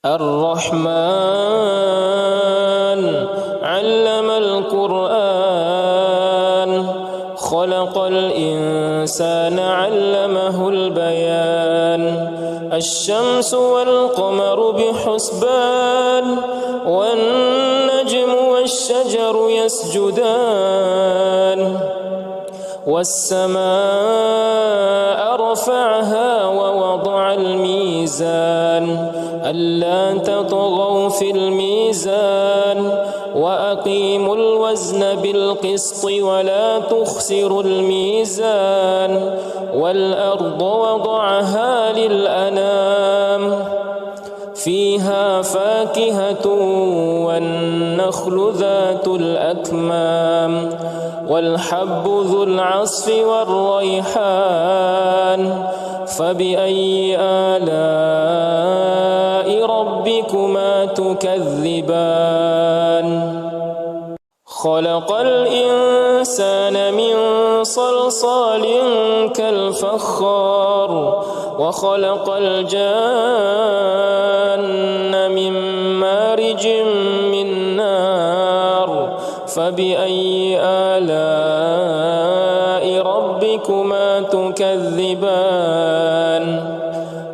الرحمن علم القرآن خلق الإنسان علمه البيان الشمس والقمر بحسبان والنجم والشجر يسجدان والسماء رفعها ووضع الميزان ألا تطغوا في الميزان وأقيموا الوزن بالقسط ولا تخسروا الميزان والأرض وضعها للأنام فيها فاكهة والنخل ذات الأكمام والحب ذو العصف والريحان فبأي آلاء ربكما تكذبان خلق الإنسان من صلصال كالفخار وخلق الجان من مارج من نار فبأي آلاء ربكما تكذبان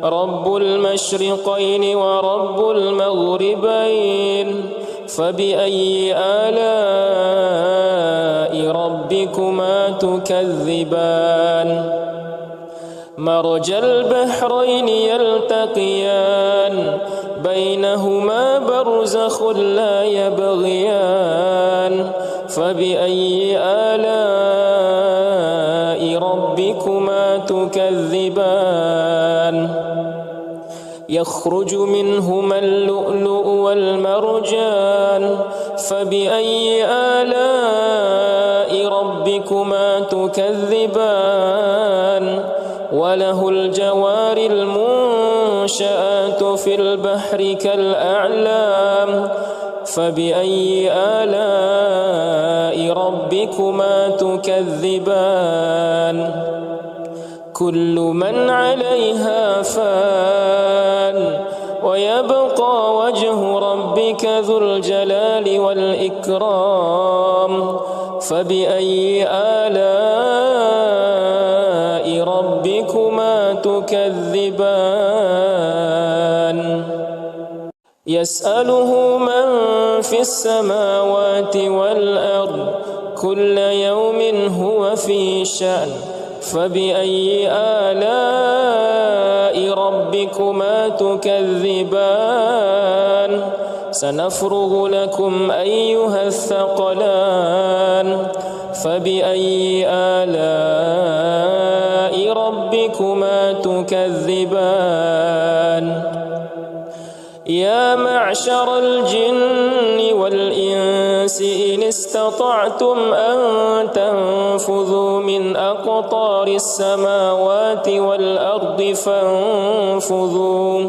رب المشرقين ورب المغربين فبأي آلاء ربكما تكذبان مرج البحرين يلتقيان بينهما برزخ لا يبغيان فبأي آلاء ربكما تكذبان يخرج منهما اللؤلؤ والمرجان فبأي آلاء ربكما تكذبان وله الجوار المنشآت في البحر كالأعلام فبأي آلاء ربكما تكذبان كل من عليها فان ويبقى وجه ربك ذو الجلال والإكرام فبأي آلاء ربكما تكذبان يسأله من في السماوات والأرض كل يوم هو في شأن فبأي آلاء ربكما تكذبان سنفرغ لكم أيها الثقلان فبأي آلاء ربكما تكذبان يا معشر الجن والإنس إن استطعتم أن تنفذوا من أقطار السماوات والأرض فانفذوا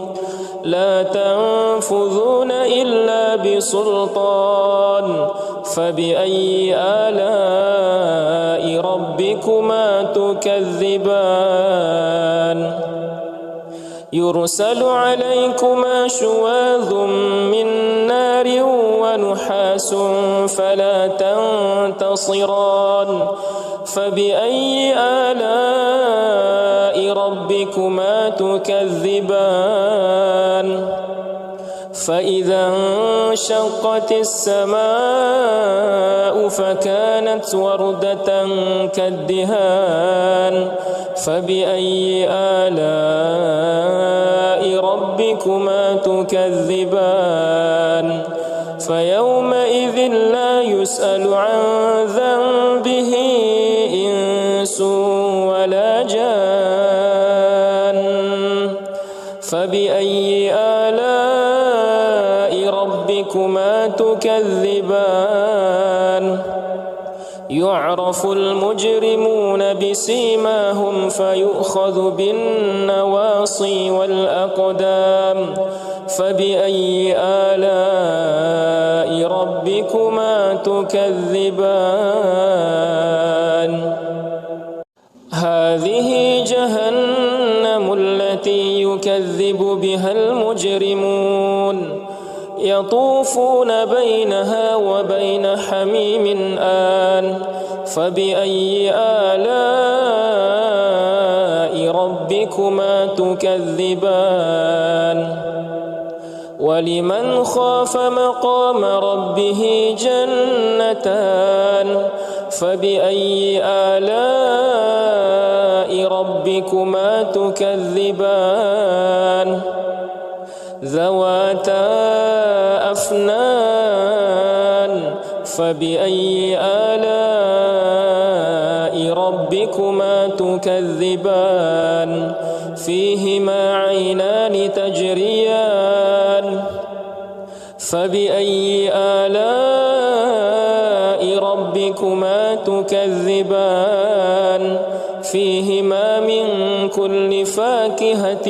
لا تنفذون إلا بسلطان فبأي آلاء ربكما تكذبان يرسل عليكما شواظ من نار ونحاس فلا تنتصران فبأي آلاء ربكما تكذبان فإذا انشقت السماء فكانت وردة كالدهان فبأي آلاء ربكما تكذبان فيومئذ لا يسأل عن ذنبه إنس ولا جان فبأي آلاء ربكما تكذبان يعرف المجرمون بسيماهم فيؤخذ بالنواصي والأقدام فبأي آلاء ربكما تكذبان هذه جهنم التي يكذب بها المجرمون يطوفون بينها وبين حميم آن فبأي آلاء ربكما تكذبان ولمن خاف مقام ربه جنتان فبأي آلاء ربكما تكذبان ذواتا أفنان فبأي آلاء ربكما تكذبان فيهما عينان تجريان فبأي آلاء ربكما تكذبان فيهما من كل فاكهة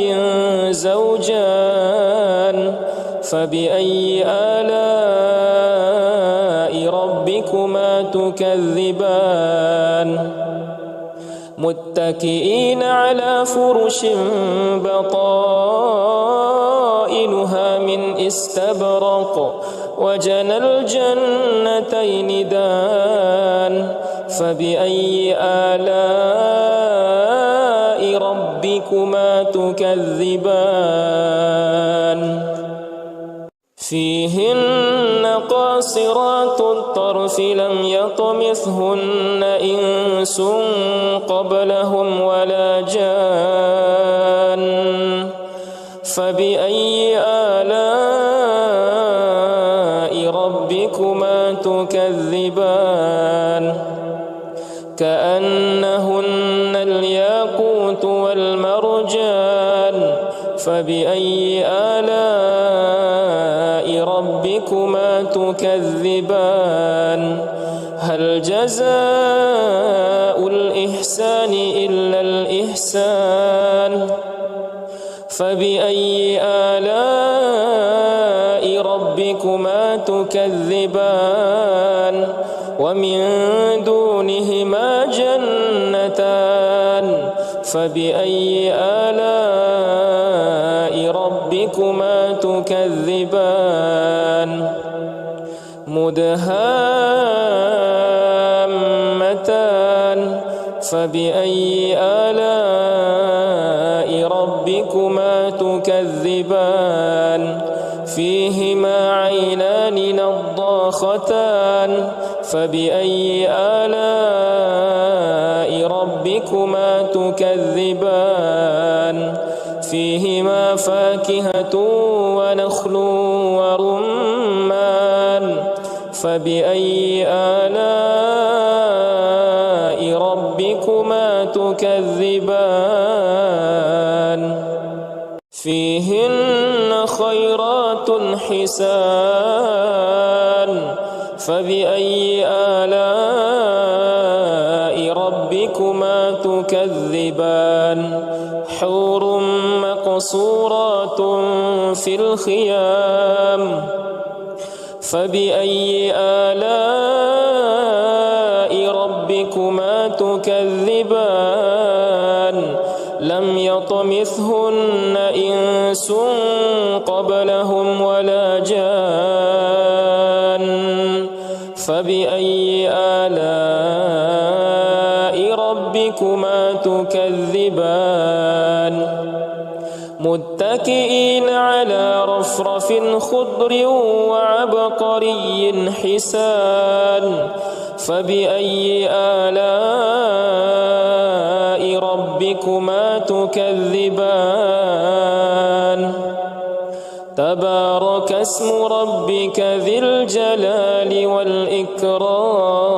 زوجان فبأي آلاء ربكما تكذبان متكئين على فرش بطائنها من استبرق وجنى الجنتين دان فبأي آلاء ربكما تكذبان فيهن قاصرات الطرف لم يطمثهن إنس قبلهم ولا جان فبأي آلاء ربكما تكذبان كأنهن الياقوت والمرجان فبأي آلاء ربكما تكذبان هل جزاء الإحسان إلا الإحسان فبأي آلاء ربكما تكذبان ومن دونهما جنتان فبأي آلاء ربكما تكذبان مدهامتان فبأي آلاء ربكما تكذبان فيهما عينان نضاختان فبأي آلاء ربكما تكذبان فيهما فاكهة ونخل ورمان فبأي آلاء ربكما تكذبان فيهن خيرات حسان فبأي آلاء ربكما تكذبان حور مقصورات في الخيام فبأي آلاء ربكما تكذبان لم يطمثهن إنس قبلهم ولا جان فبأي آلاء ربكما تكذبان متكئين على رفرف خضر وعبقري حسان فبأي آلاء ربكما تكذبان تبارك اسم ربك ذي الجلال والإكرام